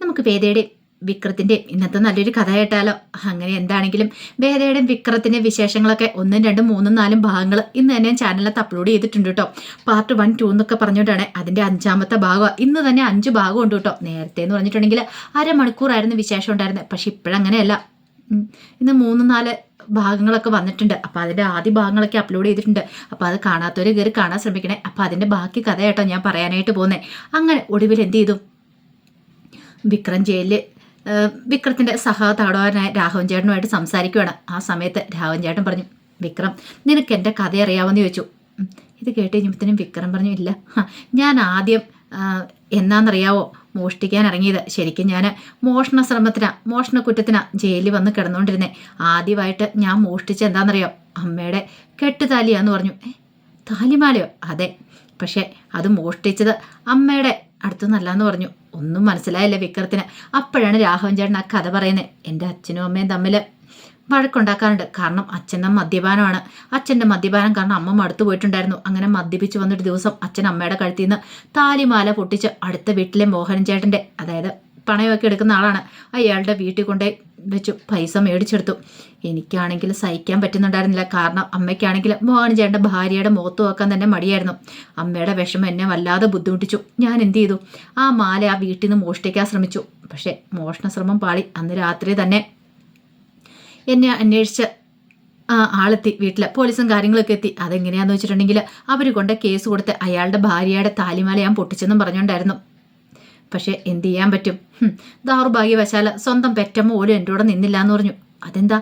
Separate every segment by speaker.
Speaker 1: നമുക്ക് വേദയുടെയും വിക്രത്തിൻ്റെയും ഇന്നത്തെ നല്ലൊരു കഥ കേട്ടാലോ? അങ്ങനെ എന്താണെങ്കിലും വേദയുടെയും വിക്രത്തിൻ്റെ വിശേഷങ്ങളൊക്കെ 1, 2, 3, 4 ഭാഗങ്ങൾ ഇന്ന് തന്നെ ഞാൻ ചാനലിനകത്ത് അപ്ലോഡ് ചെയ്തിട്ടുണ്ട് കേട്ടോ. പാർട്ട് 1, 2 എന്നൊക്കെ പറഞ്ഞുകൊണ്ടാണ് അതിൻ്റെ 5ാമത്തെ ഭാഗമാണ്. ഇന്ന് തന്നെ 5 ഭാഗം ഉണ്ട് കേട്ടോ. നേരത്തെ എന്ന് പറഞ്ഞിട്ടുണ്ടെങ്കിൽ അരമണിക്കൂറായിരുന്നു വിശേഷം ഉണ്ടായിരുന്നത്. പക്ഷെ ഇപ്പോഴങ്ങനെയല്ല, ഇന്ന് 3, 4 ഭാഗങ്ങളൊക്കെ വന്നിട്ടുണ്ട്. അപ്പോൾ അതിൻ്റെ ആദ്യ ഭാഗങ്ങളൊക്കെ അപ്ലോഡ് ചെയ്തിട്ടുണ്ട്. അപ്പോൾ അത് കാണാത്തവർ കയറി കാണാൻ ശ്രമിക്കണേ. അപ്പോൾ അതിൻ്റെ ബാക്കി കഥ കേട്ടോ ഞാൻ പറയാനായിട്ട് പോകുന്നത്. അങ്ങനെ ഒടുവിൽ എന്ത് ചെയ്തു? വിക്രം ജയിലിൽ വിക്രത്തിൻ്റെ സഹതാടകനായ രാഘവൻ ചേട്ടനുമായിട്ട് സംസാരിക്കുകയാണ്. ആ സമയത്ത് രാഘവൻ ചേട്ടൻ പറഞ്ഞു, വിക്രം നിനക്ക് എൻ്റെ കഥ അറിയാമെന്ന് ചോദിച്ചു. ഇത് കേട്ട് കഴിഞ്ഞപ്പോഴത്തേനും വിക്രം പറഞ്ഞു, ഇല്ല, ഞാൻ ആദ്യം എന്നാന്നറിയാവോ മോഷ്ടിക്കാൻ ഇറങ്ങിയത്? ശരിക്കും ഞാൻ മോഷണ കുറ്റത്തിനാ ജയിലിൽ വന്ന് കിടന്നുകൊണ്ടിരുന്നേ. ആദ്യമായിട്ട് ഞാൻ മോഷ്ടിച്ച എന്താണെന്നറിയോ? അമ്മയുടെ കെട്ടുതാലിയാന്ന് പറഞ്ഞു. താലിമാലയോ? അതെ, പക്ഷേ അത് മോഷ്ടിച്ചത് അമ്മയുടെ അടുത്തുനിന്നല്ലാന്ന് പറഞ്ഞു. ഒന്നും മനസ്സിലായില്ല വിക്രത്തിന്. അപ്പോഴാണ് രാഘവൻ ചേട്ടൻ ആ കഥ പറയുന്നത്. എൻ്റെ അച്ഛനും അമ്മയും തമ്മിൽ വഴക്കുണ്ടാക്കാറുണ്ട്. കാരണം അച്ഛൻ്റെ മദ്യപാനമാണ്. അച്ഛൻ്റെ മദ്യപാനം കാരണം അമ്മ മടുത്തു പോയിട്ടുണ്ടായിരുന്നു. അങ്ങനെ മദ്യപിച്ച് വന്നിട്ട് ദിവസം അച്ഛൻ അമ്മയുടെ കഴുത്തിൽ നിന്ന് താലിമാല പൊട്ടിച്ച് അടുത്ത വീട്ടിലെ മോഹൻ ചേട്ടൻ്റെ, അതായത് പണയമൊക്കെ എടുക്കുന്ന ആളാണ്, അയാളുടെ വീട്ടിൽ കൊണ്ടേ വെച്ചു പൈസ മേടിച്ചെടുത്തു. എനിക്കാണെങ്കിൽ സഹിക്കാൻ പറ്റുന്നുണ്ടായിരുന്നില്ല. കാരണം അമ്മയ്ക്കാണെങ്കിൽ മോഹൻ ചേട്ടൻ്റെ ഭാര്യയുടെ മുഖത്ത് നോക്കാൻ തന്നെ മടിയായിരുന്നു. അമ്മയുടെ വിഷമം എന്നെ വല്ലാതെ ബുദ്ധിമുട്ടിച്ചു. ഞാൻ എന്ത് ചെയ്തു? ആ മാല ആ വീട്ടിൽ നിന്ന് മോഷ്ടിക്കാൻ ശ്രമിച്ചു. പക്ഷേ മോഷണ ശ്രമം പാളി. അന്ന് രാത്രി തന്നെ എന്നെ അന്വേഷിച്ച് ആളെത്തി. വീട്ടിൽ പോലീസും കാര്യങ്ങളൊക്കെ എത്തി. അതെങ്ങനെയാന്ന് വെച്ചിട്ടുണ്ടെങ്കിൽ അവർ കൊണ്ട് കേസ് കൊടുത്ത് അയാളുടെ ഭാര്യയുടെ താലിമാല ഞാൻ പൊട്ടിച്ചെന്നും പറഞ്ഞുകൊണ്ടായിരുന്നു. പക്ഷേ എന്ത് ചെയ്യാൻ പറ്റും? ദൗർഭാഗ്യവശാൽ സ്വന്തം പെറ്റമ്മ പോലും എൻ്റെ കൂടെ നിന്നില്ല എന്ന് പറഞ്ഞു. അതെന്താ?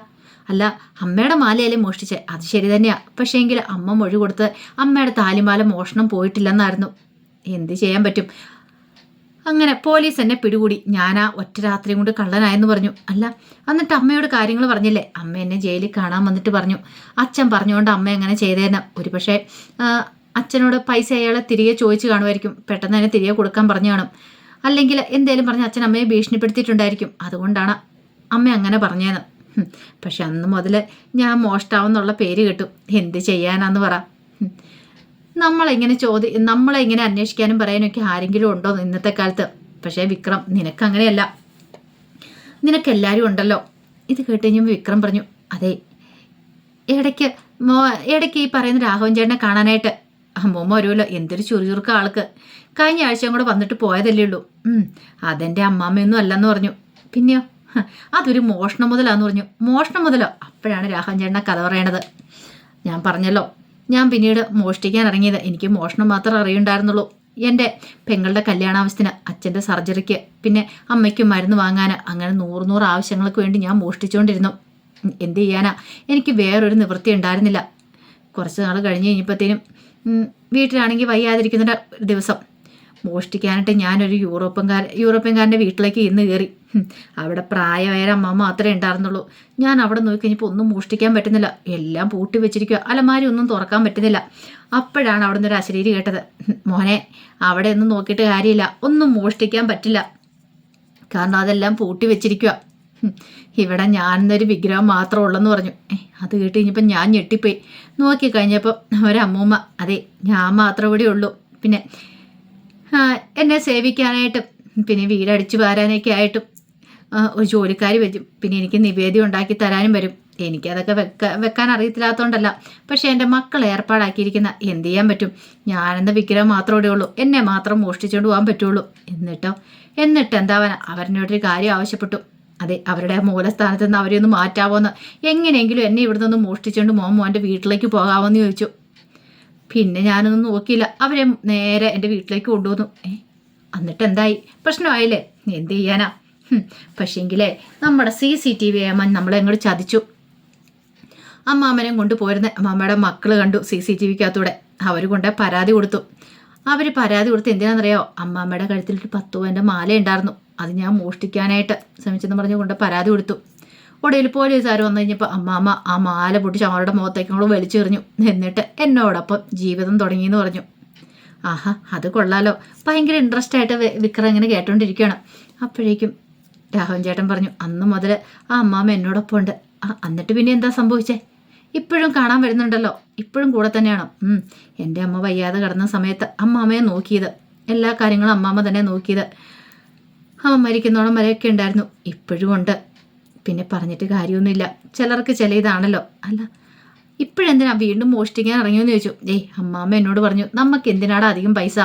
Speaker 1: അല്ല, അമ്മയുടെ മാലയല്ലേ മോഷ്ടിച്ചേ? അത് ശരി തന്നെയാ. പക്ഷേ എങ്കിൽ അമ്മ മൊഴി കൊടുത്ത് അമ്മയുടെ താലിമാല മോഷണം പോയിട്ടില്ലെന്നായിരുന്നു. എന്ത് ചെയ്യാൻ പറ്റും? അങ്ങനെ പോലീസ് എന്നെ പിടികൂടി. ഞാനാ ഒറ്റ രാത്രി കൊണ്ട് കള്ളനായെന്ന് പറഞ്ഞു. അല്ല, എന്നിട്ട് അമ്മയോട് കാര്യങ്ങൾ പറഞ്ഞില്ലേ? അമ്മ എന്നെ ജയിലിൽ കാണാൻ വന്നിട്ട് പറഞ്ഞു. അച്ഛൻ പറഞ്ഞുകൊണ്ട് അമ്മ എങ്ങനെ ചെയ്തേന്ന്. ഒരു പക്ഷേ അച്ഛനോട് പൈസ അയാളെ തിരികെ ചോദിച്ചു കാണുമായിരിക്കും. പെട്ടെന്ന് തന്നെ തിരികെ കൊടുക്കാൻ പറഞ്ഞു കാണും. അല്ലെങ്കിൽ എന്തേലും പറഞ്ഞ് അച്ഛൻ അമ്മയെ ഭീഷണിപ്പെടുത്തിയിട്ടുണ്ടായിരിക്കും. അതുകൊണ്ടാണ് അമ്മ അങ്ങനെ പറഞ്ഞേന്ന്. പക്ഷെ അന്ന് മുതൽ ഞാൻ മോഷ്ടാവെന്നുള്ള പേര് കേട്ടു. എന്ത് ചെയ്യാനാന്ന് പറ? നമ്മളെ ഇങ്ങനെ അന്വേഷിക്കാനും പറയാനൊക്കെ ആരെങ്കിലും ഉണ്ടോ ഇന്നത്തെ കാലത്ത്? പക്ഷേ വിക്രം, നിനക്കങ്ങനെയല്ല. നിനക്കെല്ലാവരും ഉണ്ടല്ലോ. ഇത് കേട്ട് കഴിഞ്ഞപ്പോൾ വിക്രം പറഞ്ഞു, അതെ, ഇടയ്ക്ക് ഈ പറയുന്ന രാഘവൻ ചേട്ടനെ കാണാനായിട്ട് അമ്മൂമ്മ വരുമല്ലോ. എന്തൊരു ചുറുചുറുക്ക ആൾക്ക്. കഴിഞ്ഞ ആഴ്ചയും കൂടെ വന്നിട്ട് പോയതല്ലേ ഉള്ളൂ. അതെൻ്റെ അമ്മാമ്മയൊന്നും അല്ലെന്ന് പറഞ്ഞു. പിന്നെയോ? അതൊരു മോഷണം മുതലാന്ന് പറഞ്ഞു. മോഷണം മുതലോ? അപ്പോഴാണ് രാഘവൻ ചേട്ടനെ കഥ പറയണത്. ഞാൻ പറഞ്ഞല്ലോ, ഞാൻ പിന്നീട് മോഷ്ടിക്കാൻ ഇറങ്ങിയത്. എനിക്ക് മോഷണം മാത്രമേ അറിയുണ്ടായിരുന്നുള്ളൂ. എൻ്റെ പെങ്ങളുടെ കല്യാണാവശ്യത്തിന്, അച്ഛൻ്റെ സർജറിക്ക്, പിന്നെ അമ്മയ്ക്കും മരുന്ന് വാങ്ങാൻ, അങ്ങനെ 100 ആവശ്യങ്ങൾക്ക് വേണ്ടി ഞാൻ മോഷ്ടിച്ചുകൊണ്ടിരുന്നു. എന്ത് ചെയ്യാനാ? എനിക്ക് വേറൊരു നിവൃത്തി ഉണ്ടായിരുന്നില്ല. കുറച്ച് നാൾ കഴിഞ്ഞ് കഴിഞ്ഞപ്പോഴത്തേനും വീട്ടിലാണെങ്കിൽ വയ്യാതിരിക്കുന്ന ദിവസം മോഷ്ടിക്കാനായിട്ട് ഞാനൊരു യൂറോപ്യൻകാരൻ്റെ വീട്ടിലേക്ക് ഇന്ന് കയറി. അവിടെ പ്രായമായ അമ്മ മാത്രമേ ഉണ്ടായിരുന്നുള്ളൂ. ഞാൻ അവിടെ നോക്കിക്കഴിഞ്ഞപ്പോൾ ഒന്നും മോഷ്ടിക്കാൻ പറ്റുന്നില്ല. എല്ലാം പൂട്ടി വെച്ചിരിക്കുക. അലമാരി ഒന്നും തുറക്കാൻ പറ്റുന്നില്ല. അപ്പോഴാണ് അവിടെ നിന്നൊരു അശരീരി കേട്ടത്. മോനെ, അവിടെ ഒന്നും നോക്കിയിട്ട് കാര്യമില്ല, ഒന്നും മോഷ്ടിക്കാൻ പറ്റില്ല. കാരണം അതെല്ലാം പൂട്ടി വെച്ചിരിക്കുക. ഇവിടെ ഞാനെന്നൊരു വിഗ്രഹം മാത്രമേ ഉള്ളെന്ന് പറഞ്ഞു. അത് കേട്ട് കഴിഞ്ഞപ്പോൾ ഞാൻ ഞെട്ടിപ്പോയി. നോക്കിക്കഴിഞ്ഞപ്പോൾ ഒരമ്മൂമ്മ, അതെ, ഞാൻ മാത്രമേ ഇവിടെ ഉള്ളൂ. പിന്നെ എന്നെ സേവിക്കാനായിട്ടും പിന്നെ വീടടിച്ചു വാരാനൊക്കെ ആയിട്ടും ഒരു ജോലിക്കാരി വരും. പിന്നെ എനിക്ക് നിവേദ്യം ഉണ്ടാക്കി തരാനും വരും. എനിക്കതൊക്കെ വെക്കാൻ അറിയത്തില്ലാത്തതുകൊണ്ടല്ല, പക്ഷേ എൻ്റെ മക്കൾ ഏർപ്പാടാക്കിയിരിക്കുന്ന എന്ത് ചെയ്യാൻ പറ്റും? ഞാനെന്ന വിഗ്രഹം മാത്രമേ ഇവിടെ ഉള്ളൂ. എന്നെ മാത്രം മോഷ്ടിച്ചുകൊണ്ട് പോകാൻ പറ്റുള്ളൂ. എന്നിട്ട് എന്താവാനാ? അവരിനോടൊരു കാര്യം ആവശ്യപ്പെട്ടു. അതെ, അവരുടെ മൂലസ്ഥാനത്ത് നിന്ന് അവരെ ഒന്ന് മാറ്റാവോന്ന്. എങ്ങനെയെങ്കിലും എന്നെ ഇവിടെ നിന്ന് മോഷ്ടിച്ചുകൊണ്ട് മോൻ്റെ വീട്ടിലേക്ക് പോകാമെന്ന് ചോദിച്ചു. പിന്നെ ഞാനൊന്നും നോക്കിയില്ല. അവരെ നേരെ എൻ്റെ വീട്ടിലേക്ക് കൊണ്ടുവന്നു. എന്നിട്ട് എന്തായി? പ്രശ്നമായില്ലേ? എന്ത് ചെയ്യാനാ? പക്ഷേങ്കിലേ നമ്മുടെ CCTV അമ്മ നമ്മളെ അങ്ങോട്ട് ചതിച്ചു. അമ്മാമ്മനെയും കൊണ്ടുപോയിരുന്ന അമ്മാമ്മയുടെ മക്കൾ കണ്ടു CCTVക്കകത്തൂടെ. അവർ കൊണ്ട് പരാതി കൊടുത്തു. അവർ പരാതി കൊടുത്ത് എന്തിനാണെന്നറിയാമോ? അമ്മാമ്മയുടെ കഴുത്തിലൊരു 10 പവൻ്റെ മാല ഉണ്ടായിരുന്നു. അത് ഞാൻ മോഷ്ടിക്കാനായിട്ട് ശ്രമിച്ചെന്ന് പറഞ്ഞു കൊണ്ട് പരാതി കൊടുത്തു. ഒടുവിൽ പോലീസുകാർ വന്നു കഴിഞ്ഞപ്പോൾ അമ്മാമ്മ ആ മാല പൊട്ടിച്ച് അവരുടെ മുഖത്തേക്കും വലിച്ചെറിഞ്ഞു. എന്നിട്ട് എന്നോടൊപ്പം ജീവിതം തുടങ്ങിയെന്ന് പറഞ്ഞു. ആഹാ, അത് കൊള്ളാലോ. ഭയങ്കര ഇൻട്രസ്റ്റ് ആയിട്ട് വിക്രം ഇങ്ങനെ കേട്ടോണ്ടിരിക്കുകയാണ്. അപ്പോഴേക്കും രാഘവൻ ചേട്ടൻ പറഞ്ഞു, അന്ന് മുതൽ ആ അമ്മാമ്മ എന്നോടൊപ്പം ഉണ്ട്. എന്നിട്ട് പിന്നെ എന്താ സംഭവിച്ചേ? ഇപ്പോഴും കാണാൻ വരുന്നുണ്ടല്ലോ. ഇപ്പോഴും കൂടെ തന്നെയാണോ? എൻ്റെ അമ്മ വയ്യാതെ കിടന്ന സമയത്ത് അമ്മാമ്മയെ നോക്കിയത്. എല്ലാ കാര്യങ്ങളും അമ്മാമ്മ തന്നെ നോക്കിയത്. അവൻ മരിക്കുന്നോളം വരെയൊക്കെ ഉണ്ടായിരുന്നു, ഇപ്പോഴും ഉണ്ട്. പിന്നെ പറഞ്ഞിട്ട് കാര്യമൊന്നുമില്ല, ചിലർക്ക് ചില ഇതാണല്ലോ. അല്ല ഇപ്പോഴെന്തിനാ വീണ്ടും മോഷ്ടിക്കാൻ ഇറങ്ങിയെന്ന് ചോദിച്ചു. അമ്മാമ്മ എന്നോട് പറഞ്ഞു, നമുക്ക് എന്തിനാടാ അധികം പൈസ,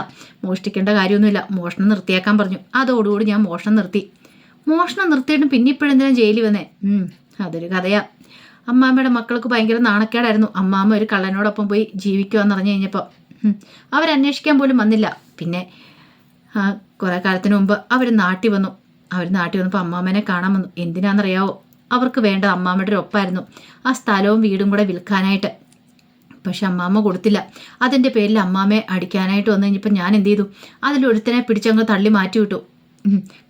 Speaker 1: മോഷ്ടിക്കേണ്ട കാര്യമൊന്നുമില്ല, മോഷണം നിർത്തിയാക്കാൻ പറഞ്ഞു. അതോടുകൂടി ഞാൻ മോഷണം നിർത്തി. മോഷണം നിർത്തിയിട്ടും പിന്നെ ഇപ്പോഴെന്തിനാ ജയിലിൽ വന്നേ? അതൊരു കഥയാ. അമ്മാമ്മയുടെ മക്കൾക്ക് ഭയങ്കര നാണക്കേടായിരുന്നു. അമ്മാമ്മ ഒരു കള്ളനോടൊപ്പം പോയി ജീവിക്കുമെന്ന് പറഞ്ഞു കഴിഞ്ഞപ്പോൾ അവരന്വേഷിക്കാൻ പോലും വന്നില്ല. പിന്നെ കുറേ കാലത്തിന് മുമ്പ് അവർ നാട്ടിൽ വന്നു. വന്നപ്പോൾ അമ്മാമ്മനെ കാണാൻ വന്നു. എന്തിനാണെന്നറിയാവോ? അവർക്ക് വേണ്ട അമ്മാമ്മയുടെ ഒരു ഒപ്പായിരുന്നു ആ സ്ഥലവും വീടും കൂടെ വിൽക്കാനായിട്ട്. പക്ഷെ അമ്മാമ്മ കൊടുത്തില്ല. അതിൻ്റെ പേരിൽ അമ്മാമ്മയെ അടിക്കാനായിട്ട് വന്നു കഴിഞ്ഞപ്പോൾ ഞാൻ എന്ത് ചെയ്തു? അതിലൊരുത്തനെ പിടിച്ചങ്ങ് തള്ളി മാറ്റി വിട്ടു.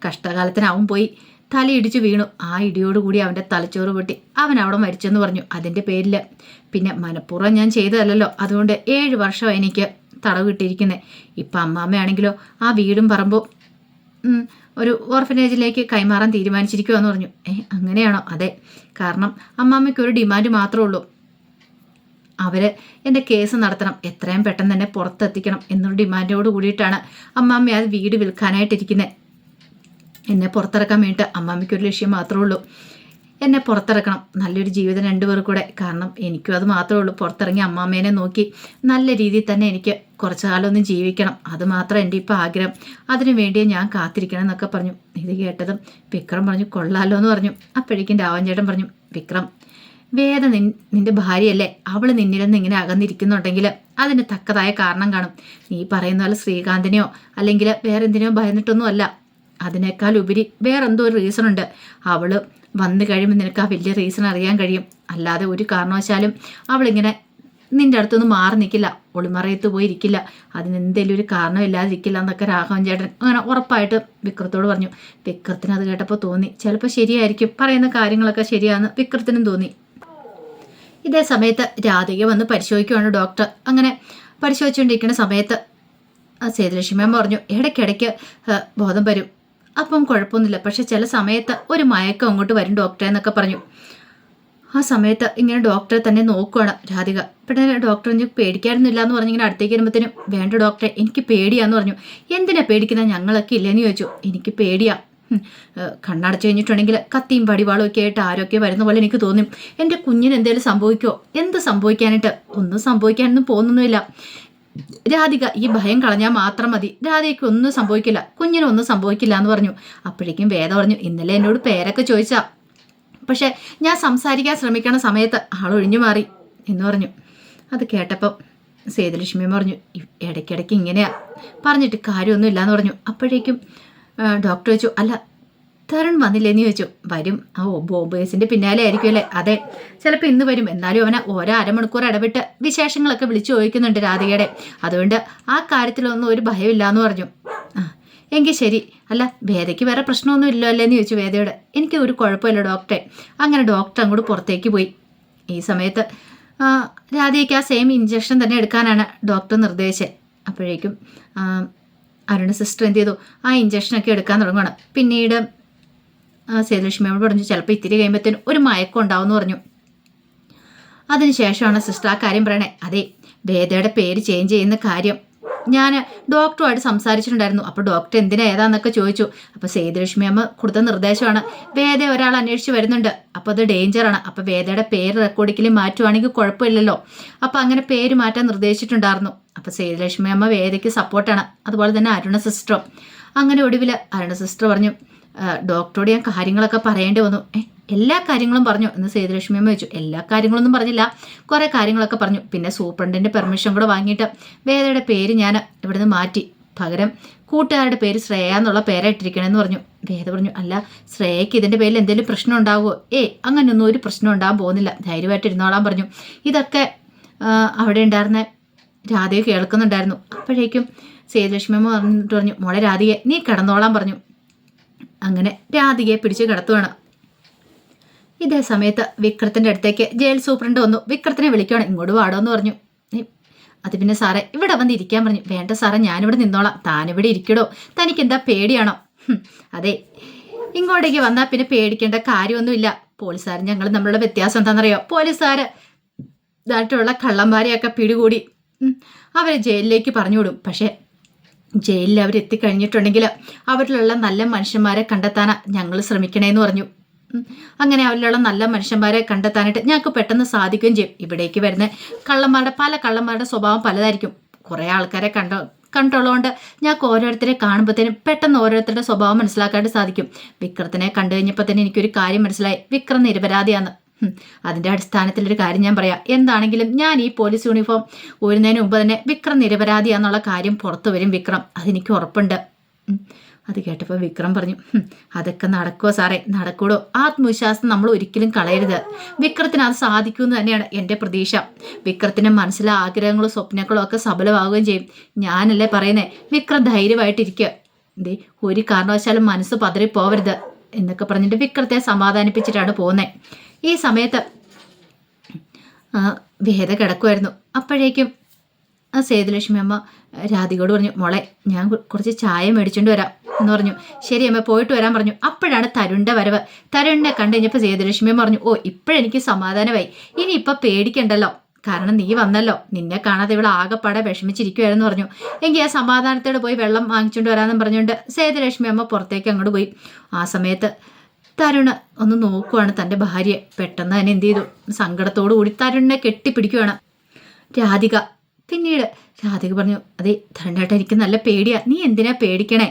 Speaker 1: കഷ്ടകാലത്തിനാവും പോയി തലയിടിച്ചു വീണു. ആ ഇടിയോടുകൂടി അവൻ്റെ തലച്ചോറ് പൊട്ടി അവൻ അവിടെ മരിച്ചെന്ന് പറഞ്ഞു. അതിൻ്റെ പേരിൽ പിന്നെ മനഃപൂർവ്വം ഞാൻ ചെയ്തതല്ലോ, അതുകൊണ്ട് 7 വർഷം എനിക്ക് തടവ് കിട്ടിയിരിക്കുന്നത്. ഇപ്പം അമ്മാമ്മയാണെങ്കിലോ ആ വീടും പറമ്പും ഒരു ഓർഫനേജിലേക്ക് കൈമാറാൻ തീരുമാനിച്ചിരിക്കുമെന്ന് പറഞ്ഞു. അങ്ങനെയാണോ? അതെ, കാരണം അമ്മാമ്മയ്ക്ക് ഒരു ഡിമാൻഡ് മാത്രമേ ഉള്ളൂ. എൻ്റെ കേസ് നടത്തണം, എത്രയും പെട്ടെന്ന് തന്നെ പുറത്തെത്തിക്കണം എന്നൊരു ഡിമാൻഡോട് കൂടിയിട്ടാണ് അമ്മാമ്മ അത് വീട് വിൽക്കാനായിട്ടിരിക്കുന്നത്. എന്നെ പുറത്തിറക്കാൻ വേണ്ടിയിട്ട് അമ്മാമ്മയ്ക്കൊരു ലക്ഷ്യം മാത്രമേ ഉള്ളൂ, എന്നെ പുറത്തിറക്കണം, നല്ലൊരു ജീവിതം രണ്ടുപേർ കൂടെ. കാരണം എനിക്കും അത് മാത്രമേ ഉള്ളൂ, പുറത്തിറങ്ങി അമ്മാമ്മേനെ നോക്കി നല്ല രീതിയിൽ തന്നെ എനിക്ക് കുറച്ചു കാലമൊന്നും ജീവിക്കണം, അത് മാത്രം എൻ്റെ ഇപ്പോൾ ആഗ്രഹം, അതിനു വേണ്ടിയേ ഞാൻ കാത്തിരിക്കണം എന്നൊക്കെ പറഞ്ഞു. ഇത് കേട്ടതും വിക്രം പറഞ്ഞു, കൊള്ളാലോ എന്ന് പറഞ്ഞു. അപ്പോഴേക്കും രാവൻചേട്ടൻ പറഞ്ഞു, വിക്രം, വേദ നിന്റെ ഭാര്യയല്ലേ, അവൾ നിന്നിൽ നിന്ന് ഇങ്ങനെ അകന്നിരിക്കുന്നുണ്ടെങ്കിൽ അതിന് തക്കതായ കാരണം കാണും. നീ പറയുന്ന പോലെ ശ്രീകാന്തിനെയോ അല്ലെങ്കിൽ വേറെന്തിനെയോ ഭയന്നിട്ടൊന്നും അല്ല, അതിനേക്കാൾ ഉപരി വേറെന്തോ ഒരു റീസൺ ഉണ്ട്. അവൾ വന്നു കഴിയുമ്പോൾ നിനക്ക് ആ വലിയ റീസൺ അറിയാൻ കഴിയും. അല്ലാതെ ഒരു കാരണവശാലും അവളിങ്ങനെ നിൻ്റെ അടുത്തൊന്നും മാറി നിൽക്കില്ല, ഒളിമറയത്ത് പോയി ഇരിക്കില്ല, അതിനെന്തെങ്കിലും ഒരു കാരണമില്ലാതിരിക്കില്ല എന്നൊക്കെ രാഘവൻ ചേട്ടൻ അങ്ങനെ ഉറപ്പായിട്ട് വിക്രത്തോട് പറഞ്ഞു. വിക്രത്തിന് അത് കേട്ടപ്പോൾ തോന്നി ചിലപ്പോൾ ശരിയായിരിക്കും, പറയുന്ന കാര്യങ്ങളൊക്കെ ശരിയാണെന്ന് വിക്രത്തിനും തോന്നി. ഇതേ സമയത്ത് രാധിക വന്ന് പരിശോധിക്കുവാണ് ഡോക്ടർ. അങ്ങനെ പരിശോധിച്ചുകൊണ്ടിരിക്കുന്ന സമയത്ത് സേതുലക്ഷ്മിയമ്മ പറഞ്ഞു, ഇടയ്ക്കിടയ്ക്ക് ബോധം വരും, അപ്പം കുഴപ്പമൊന്നുമില്ല, പക്ഷെ ചില സമയത്ത് ഒരു മയക്കം അങ്ങോട്ട് വരും ഡോക്ടറെ എന്നൊക്കെ പറഞ്ഞു. ആ സമയത്ത് ഇങ്ങനെ ഡോക്ടറെ തന്നെ നോക്കുവാണ് രാധിക. പിന്നെ ഡോക്ടർ എനിക്ക് പേടിക്കാനൊന്നുമില്ല എന്ന് പറഞ്ഞിങ്ങനെ അടുത്തേക്ക് വരുമ്പോഴത്തേനും, വേണ്ട ഡോക്ടറെ എനിക്ക് പേടിയാന്ന് പറഞ്ഞു. എന്തിനാ പേടിക്കുന്നത്, ഞങ്ങളൊക്കെ ഇല്ലെന്ന് ചോദിച്ചു. എനിക്ക് പേടിയാ, കണ്ണടച്ചു കഴിഞ്ഞിട്ടുണ്ടെങ്കിൽ കത്തിയും വടിവാളും ഒക്കെ ആയിട്ട് ആരൊക്കെ വരുന്ന പോലെ എനിക്ക് തോന്നും. എൻ്റെ കുഞ്ഞിന് എന്തെങ്കിലും സംഭവിക്കുമോ? എന്ത് സംഭവിക്കാനായിട്ട്? ഒന്നും സംഭവിക്കാനൊന്നും പോകുന്നൊന്നുമില്ല രാധിക, ഈ ഭയം കളഞ്ഞാൽ മാത്രം മതി, രാധികയ്ക്ക് ഒന്നും സംഭവിക്കില്ല, കുഞ്ഞിനൊന്നും സംഭവിക്കില്ല എന്ന് പറഞ്ഞു. അപ്പോഴേക്കും വേദ പറഞ്ഞു, ഇന്നലെ എന്നോട് പേരൊക്കെ ചോദിച്ചാ, പക്ഷെ ഞാൻ സംസാരിക്കാൻ ശ്രമിക്കണ സമയത്ത് ആളൊഴിഞ്ഞു മാറി എന്ന് പറഞ്ഞു. അത് കേട്ടപ്പം സേതുലക്ഷ്മി പറഞ്ഞു, ഇടയ്ക്കിടയ്ക്ക് ഇങ്ങനെയാ, പറഞ്ഞിട്ട് കാര്യമൊന്നും ഇല്ലയെന്ന് പറഞ്ഞു. അപ്പോഴേക്കും ഡോക്ടർ ചോദിച്ചു, അല്ല തരുൺ വന്നില്ലേന്ന് ചോദിച്ചു. വരും, ബോംബേഴ്സിൻ്റെ പിന്നാലെ ആയിരിക്കും അല്ലേ? അതെ, ചിലപ്പോൾ ഇന്ന് വരും, എന്നാലും അവനെ ഓരോ അരമണിക്കൂർ ഇടവിട്ട് വിശേഷങ്ങളൊക്കെ വിളിച്ചു ചോദിക്കുന്നുണ്ട് രാധികയുടെ, അതുകൊണ്ട് ആ കാര്യത്തിലൊന്നും ഒരു ഭയമില്ല എന്ന് പറഞ്ഞു. എങ്കിൽ ശരി, അല്ല വേദയ്ക്ക് വേറെ പ്രശ്നമൊന്നും ഇല്ലോ അല്ലേന്ന് ചോദിച്ചു വേദയോട്. എനിക്ക് ഒരു കുഴപ്പമില്ല ഡോക്ടറെ. അങ്ങനെ ഡോക്ടർ അങ്ങോട്ട് പുറത്തേക്ക് പോയി. ഈ സമയത്ത് രാധികയ്ക്ക് ആ സെയിം ഇഞ്ചക്ഷൻ തന്നെ എടുക്കാനാണ് ഡോക്ടർ നിർദ്ദേശിച്ചത്. അപ്പോഴേക്കും അരുണ സിസ്റ്റർ എന്ത് ചെയ്തു, ആ ഇഞ്ചക്ഷനൊക്കെ എടുക്കാൻ തുടങ്ങുകയാണ്. പിന്നീട് സേതുലക്ഷ്മിയോട് പറഞ്ഞു, ചിലപ്പോൾ ഇത്തിരി കഴിയുമ്പോഴത്തേനും ഒരു മയക്കം ഉണ്ടാവുമെന്ന് പറഞ്ഞു. അതിനുശേഷമാണ് സിസ്റ്റർ ആ കാര്യം പറയണേ. അതെ, വേദയുടെ പേര് ചേഞ്ച് ചെയ്യുന്ന കാര്യം ഞാൻ ഡോക്ടറുമായിട്ട് സംസാരിച്ചിട്ടുണ്ടായിരുന്നു. അപ്പോൾ ഡോക്ടർ എന്തിനാ ഏതാന്നൊക്കെ ചോദിച്ചു. അപ്പോൾ സേതുലക്ഷ്മി അമ്മ കൊടുത്ത നിർദ്ദേശമാണ്, വേദ ഒരാൾ അന്വേഷിച്ച് വരുന്നുണ്ട്, അപ്പോൾ അത് ഡേഞ്ചറാണ്, അപ്പോൾ വേദയുടെ പേര് റെക്കോർഡിക്കലി മാറ്റുവാണെങ്കിൽ കുഴപ്പമില്ലല്ലോ, അപ്പോൾ അങ്ങനെ പേര് മാറ്റാൻ നിർദ്ദേശിച്ചിട്ടുണ്ടായിരുന്നു. അപ്പോൾ സേതുലക്ഷ്മി അമ്മ വേദയ്ക്ക് സപ്പോർട്ടാണ്, അതുപോലെ തന്നെ അരുണ സിസ്റ്ററും. അങ്ങനെ ഒടുവിൽ അരുണ സിസ്റ്റർ പറഞ്ഞു, ഡോക്ടറോട് ഞാൻ കാര്യങ്ങളൊക്കെ പറയേണ്ടി വന്നു. എല്ലാ കാര്യങ്ങളും പറഞ്ഞു എന്ന് സേതുലക്ഷ്മി അമ്മ ചോദിച്ചു. എല്ലാ കാര്യങ്ങളൊന്നും പറഞ്ഞില്ല, കുറേ കാര്യങ്ങളൊക്കെ പറഞ്ഞു. പിന്നെ സൂപ്രണ്ടിൻ്റെ പെർമിഷൻ കൂടെ വാങ്ങിയിട്ട് വേദയുടെ പേര് ഞാൻ ഇവിടുന്ന് മാറ്റി, പകരം കൂട്ടുകാരുടെ പേര് ശ്രേയ എന്നുള്ള പേരായിട്ടിരിക്കണമെന്ന് പറഞ്ഞു. വേദ പറഞ്ഞു, അല്ല ശ്രേയയ്ക്ക് ഇതിൻ്റെ പേരിൽ എന്തെങ്കിലും പ്രശ്നം ഉണ്ടാവുമോ? അങ്ങനെയൊന്നും ഒരു പ്രശ്നം ഉണ്ടാകാൻ പോകുന്നില്ല, ധൈര്യമായിട്ട് ഇരുന്നോളാൻ പറഞ്ഞു. ഇതൊക്കെ അവിടെ ഉണ്ടായിരുന്ന രാധിക കേൾക്കുന്നുണ്ടായിരുന്നു. അപ്പോഴേക്കും സേതുലക്ഷ്മി അമ്മ പറഞ്ഞിട്ട് പറഞ്ഞു, മോളെ രാധികയെ നീ കിടന്നോളാൻ പറഞ്ഞു. അങ്ങനെ രാധികയെ പിടിച്ച് കിടത്തുവാണ്. ഇതേ സമയത്ത് വിക്രത്തിൻ്റെ അടുത്തേക്ക് ജയിൽ സൂപ്രണ്ട് വന്നു. വിക്രത്തിനെ വിളിക്കുകയാണ്, ഇങ്ങോട്ട് വാടോ എന്ന് പറഞ്ഞു. അത് പിന്നെ സാറേ ഇവിടെ വന്ന് ഇരിക്കാൻ പറഞ്ഞു. വേണ്ട സാറേ, ഞാനിവിടെ നിന്നോളാം, താനിവിടെ ഇരിക്കടോ, തനിക്ക് എന്താ പേടിയാണോ? അതെ, ഇങ്ങോട്ടേക്ക് വന്നാൽ പിന്നെ പേടിക്കേണ്ട കാര്യമൊന്നുമില്ല. പോലീസുകാരൻ ഞങ്ങൾ നമ്മളുടെ വ്യത്യാസം എന്താണെന്നറിയോ? പോലീസുകാർ ഇതായിട്ടുള്ള കള്ളന്മാരെയൊക്കെ പിടികൂടി അവരെ ജയിലിലേക്ക് പറഞ്ഞു വിടും, പക്ഷേ ജയിലിൽ അവർ എത്തിക്കഴിഞ്ഞിട്ടുണ്ടെങ്കിൽ അവരിലുള്ള നല്ല മനുഷ്യന്മാരെ കണ്ടെത്താനാ ഞങ്ങൾ ശ്രമിക്കണേന്ന് പറഞ്ഞു. അങ്ങനെ അവരിലുള്ള നല്ല മനുഷ്യന്മാരെ കണ്ടെത്താനായിട്ട് ഞങ്ങൾക്ക് പെട്ടെന്ന് സാധിക്കുകയും ചെയ്യും. ഇവിടേക്ക് വരുന്ന പല കള്ളന്മാരുടെ സ്വഭാവം പലതായിരിക്കും. കുറേ ആൾക്കാരെ കണ്ടുള്ളതുകൊണ്ട് ഞങ്ങൾക്ക് ഓരോരുത്തരെ കാണുമ്പോഴത്തേനും പെട്ടെന്ന് ഓരോരുത്തരുടെ സ്വഭാവം മനസ്സിലാക്കാനായിട്ട് സാധിക്കും. വിക്രത്തിനെ കണ്ടു കഴിഞ്ഞപ്പോൾ തന്നെ എനിക്കൊരു കാര്യം മനസ്സിലായി. വിക്രം നിരപരാധിയാണ്. അതിൻ്റെ അടിസ്ഥാനത്തിലൊരു കാര്യം ഞാൻ പറയാം. എന്താണെങ്കിലും ഞാൻ ഈ പോലീസ് യൂണിഫോം ഊരുന്നതിന് മുമ്പ് തന്നെ വിക്രം നിരപരാധിയാന്നുള്ള കാര്യം പുറത്തു വരും വിക്രം, അതെനിക്ക് ഉറപ്പുണ്ട്. അത് കേട്ടപ്പോൾ വിക്രം പറഞ്ഞു, അതൊക്കെ നടക്കുമോ സാറേ? നടക്കൂടോ? ആത്മവിശ്വാസം നമ്മൾ ഒരിക്കലും കളയരുത്. വിക്രത്തിന് അത് സാധിക്കുമെന്ന് തന്നെയാണ് എൻ്റെ പ്രതീക്ഷ. വിക്രത്തിൻ്റെ മനസ്സിലെ ആഗ്രഹങ്ങളും സ്വപ്നങ്ങളും ഒക്കെ സഫലമാവുകയും ചെയ്യും. ഞാനല്ലേ പറയുന്നേ, വിക്രം ധൈര്യമായിട്ടിരിക്കുക. എന്തേ ഒരു കാരണവശാലും മനസ്സ് പതറിപ്പോവരുത് എന്നൊക്കെ പറഞ്ഞിട്ട് വിക്രത്തെ സമാധാനിപ്പിച്ചിട്ടാണ് പോകുന്നത്. ഈ സമയത്ത് വേദ കിടക്കുമായിരുന്നു. അപ്പോഴേക്കും സേതുലക്ഷ്മി അമ്മ രാധികയോട് പറഞ്ഞു, മോളെ ഞാൻ കുറച്ച് ചായ മേടിച്ചുകൊണ്ട് വരാം എന്ന് പറഞ്ഞു. ശരി അമ്മ, പോയിട്ട് വരാൻ പറഞ്ഞു. അപ്പോഴാണ് തരുണിൻ്റെ വരവ്. തരുണിനെ കണ്ടു കഴിഞ്ഞപ്പോൾ സേതുലക്ഷ്മി പറഞ്ഞു, ഓ ഇപ്പോഴെനിക്ക് സമാധാനമായി, ഇനി ഇപ്പം പേടിക്കണ്ടല്ലോ, കാരണം നീ വന്നല്ലോ. നിന്നെ കാണാതെ ഇവിടെ ആകെപ്പാടെ വിഷമിച്ചിരിക്കുവായിരുന്നു പറഞ്ഞു. എങ്കിൽ ആ സമാധാനത്തോടെ പോയി വെള്ളം വാങ്ങിച്ചുകൊണ്ട് വരാമെന്നും പറഞ്ഞുകൊണ്ട് സേതുലക്ഷ്മി അമ്മ പുറത്തേക്ക് അങ്ങോട്ട് പോയി. ആ സമയത്ത് തരുണ് ഒന്ന് നോക്കുവാണ് തൻ്റെ ഭാര്യയെ. പെട്ടെന്ന് തന്നെ എന്ത് ചെയ്തു, സങ്കടത്തോടു കൂടി തരുണിനെ കെട്ടിപ്പിടിക്കുവാണ് രാധിക. പിന്നീട് രാധിക പറഞ്ഞു, അതെ തരുണേട്ട, എനിക്ക് നല്ല പേടിയാ, നീ എന്തിനാ പേടിക്കണേ?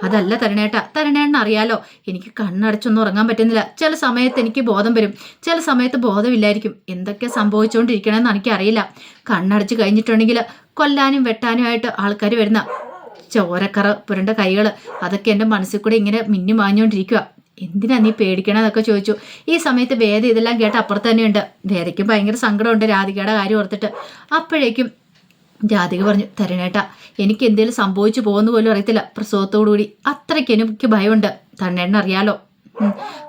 Speaker 1: അതല്ല തരുണേട്ട, തരുണേട്ടന് അറിയാലോ എനിക്ക് കണ്ണടച്ചൊന്നും ഉറങ്ങാൻ പറ്റുന്നില്ല. ചില സമയത്ത് എനിക്ക് ബോധം വരും, ചില സമയത്ത് ബോധമില്ലായിരിക്കും. എന്തൊക്കെ സംഭവിച്ചുകൊണ്ടിരിക്കണമെന്ന് എനിക്കറിയില്ല. കണ്ണടച്ച് കഴിഞ്ഞിട്ടുണ്ടെങ്കിൽ കൊല്ലാനും വെട്ടാനുമായിട്ട് ആൾക്കാർ വരുന്ന ചോരക്കറ പുരണ്ട കൈകൾ, അതൊക്കെ എൻ്റെ മനസ്സിൽ കൂടെ ഇങ്ങനെ മിന്നി മാഞ്ഞുകൊണ്ടിരിക്കുക. എന്തിനാ നീ പേടിക്കണമെന്നൊക്കെ ചോദിച്ചു. ഈ സമയത്ത് വേദ ഇതെല്ലാം കേട്ട് അപ്പുറത്ത് തന്നെയുണ്ട്. വേദയ്ക്കും ഭയങ്കര സങ്കടമുണ്ട് രാധികയുടെ കാര്യം ഓർത്തിട്ട്. അപ്പോഴേക്കും രാധിക പറഞ്ഞു, തരുണേട്ട എനിക്ക് എന്തെങ്കിലും സംഭവിച്ചു പോകുന്ന പോലും അറിയത്തില്ല പ്രസവത്തോടുകൂടി. അത്രയ്ക്ക് എനിക്ക് ഭയമുണ്ട്. തരുണേട്ടൻ അറിയാലോ,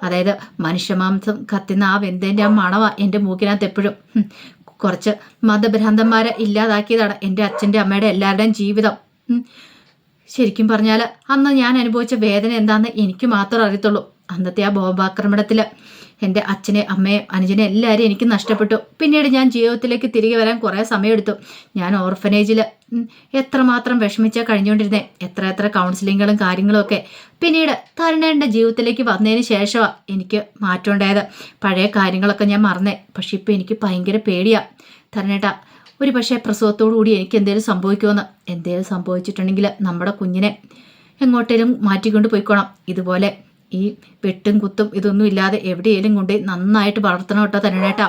Speaker 1: അതായത് മനുഷ്യമാംസം കത്തുന്ന ആ വെന്തേൻ്റെ ആ മണവാ എൻ്റെ മൂക്കിനകത്ത് എപ്പോഴും. കുറച്ച് മതഭ്രാന്തന്മാരെ ഇല്ലാതാക്കിയതാണ് എൻ്റെ അച്ഛൻ്റെ അമ്മയുടെ എല്ലാവരുടെയും ജീവിതം. ശരിക്കും പറഞ്ഞാൽ അന്ന് ഞാൻ അനുഭവിച്ച വേദന എന്താണെന്ന് എനിക്ക് മാത്രമേ അറിയത്തുള്ളൂ. അന്നത്തെ ആ ബോംബാക്രമണത്തിൽ എൻ്റെ അച്ഛനെ അമ്മയെ അനുജനെ എല്ലാവരെയും എനിക്ക് നഷ്ടപ്പെട്ടു. പിന്നീട് ഞാൻ ജീവിതത്തിലേക്ക് തിരികെ വരാൻ കുറേ സമയമെടുത്തു. ഞാൻ ഓർഫനേജിൽ എത്രമാത്രം വിഷമിച്ചാൽ കഴിഞ്ഞുകൊണ്ടിരുന്നേ, എത്ര കൗൺസിലിങ്ങുകളും കാര്യങ്ങളും ഒക്കെ. പിന്നീട് തരുണേൻ്റെ ജീവിതത്തിലേക്ക് വന്നതിന് ശേഷമാണ് എനിക്ക് മാറ്റം ഉണ്ടായത്. പഴയ കാര്യങ്ങളൊക്കെ ഞാൻ മറന്നേ. പക്ഷെ ഇപ്പോൾ എനിക്ക് ഭയങ്കര പേടിയാണ് തരുണേട്ട. ഒരു പക്ഷേ പ്രസവത്തോടു കൂടി എനിക്ക് എന്തെങ്കിലും സംഭവിക്കുമെന്ന്. എന്തെങ്കിലും സംഭവിച്ചിട്ടുണ്ടെങ്കിൽ നമ്മുടെ കുഞ്ഞിനെ എങ്ങോട്ടേലും മാറ്റിക്കൊണ്ട് പോയിക്കോണം. ഇതുപോലെ ഈ വെട്ടും കുത്തും ഇതൊന്നും ഇല്ലാതെ എവിടെയെങ്കിലും കൊണ്ട് നന്നായിട്ട് വളർത്തണം കേട്ടോ തരുണേട്ടാ.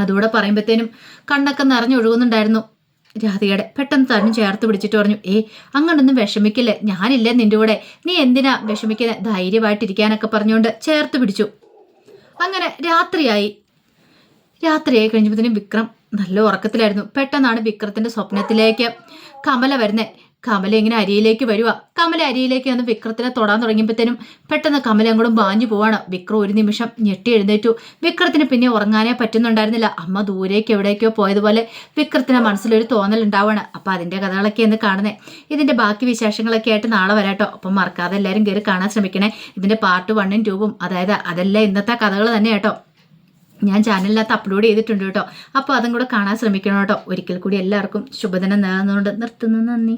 Speaker 1: അതുകൂടെ പറയുമ്പോഴത്തേനും കണ്ണൊക്കെ നിറഞ്ഞൊഴുകുന്നുണ്ടായിരുന്നു രാധികയുടെ. പെട്ടെന്ന് തരുൺ ചേർത്ത് പിടിച്ചിട്ട് പറഞ്ഞു, അങ്ങനൊന്നും വിഷമിക്കില്ലേ, ഞാനില്ലേ നിൻ്റെ കൂടെ, നീ എന്തിനാ വിഷമിക്കുന്നത്, ധൈര്യമായിട്ടിരിക്കാനൊക്കെ പറഞ്ഞുകൊണ്ട് ചേർത്ത് പിടിച്ചു. അങ്ങനെ രാത്രിയായി കഴിഞ്ഞപ്പോഴത്തേനും വിക്രം നല്ല ഉറക്കത്തിലായിരുന്നു. പെട്ടെന്നാണ് വിക്രത്തിന്റെ സ്വപ്നത്തിലേക്ക് കമല വരുന്നത്. കമല ഇങ്ങനെ അരിയിലേക്ക് വരുക. കമല അരിയിലേക്ക് വന്ന് വിക്രത്തിനെ തൊടാൻ തുടങ്ങിയപ്പോഴത്തേനും പെട്ടെന്ന് കമല അങ്ങോട്ടും പാഞ്ഞു പോവാണ്. വിക്രം ഒരു നിമിഷം ഞെട്ടി എഴുന്നേറ്റു. വിക്രത്തിന് പിന്നെ ഉറങ്ങാനേ പറ്റുന്നുണ്ടായിരുന്നില്ല. അമ്മ ദൂരേക്ക് എവിടേക്കോ പോയതുപോലെ വിക്രത്തിന് മനസ്സിലൊരു തോന്നൽ ഉണ്ടാവുകയാണ്. അപ്പം അതിൻ്റെ കഥകളൊക്കെ എന്ന് കാണുന്നത്. ഇതിൻ്റെ ബാക്കി വിശേഷങ്ങളൊക്കെ ആയിട്ട് നാളെ വരാട്ടോ. അപ്പം മറക്കാതെ എല്ലാവരും കയറി കാണാൻ ശ്രമിക്കണേ. ഇതിൻ്റെ പാർട്ട് 1ഉം 2ഉം, അതായത് അതെല്ലാം ഇന്നത്തെ കഥകൾ തന്നെ കേട്ടോ. ഞാൻ ചാനലിനകത്ത് അപ്ലോഡ് ചെയ്തിട്ടുണ്ട് കേട്ടോ. അപ്പോൾ അതും കൂടെ കാണാൻ ശ്രമിക്കണം കേട്ടോ. ഒരിക്കൽ കൂടി എല്ലാവർക്കും ശുഭദിനം നേർന്നുകൊണ്ട് നിർത്തുന്നു. നന്ദി.